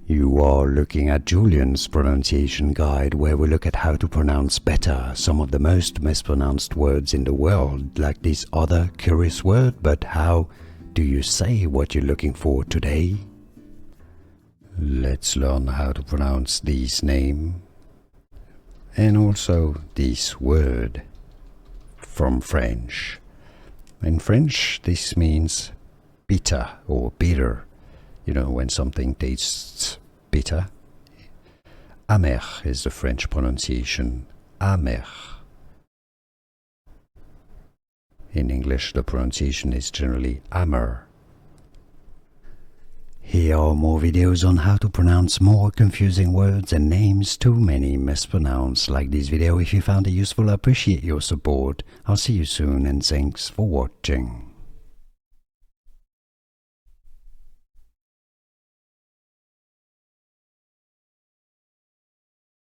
You are looking at Julian's pronunciation guide, where we look at how to pronounce better some of the most mispronounced words in the world, like this other curious word. But how do you say what you're looking for today? Let's learn how to pronounce this name and also this word from French. In French, this means bitter or bitter. You know, when something tastes bitter. Amer is the French pronunciation. Amer. In English, the pronunciation is generally amer. Here are more videos on how to pronounce more confusing words and names too many mispronounced. Like this video if you found it useful. I appreciate your support. I'll see you soon and thanks for watching.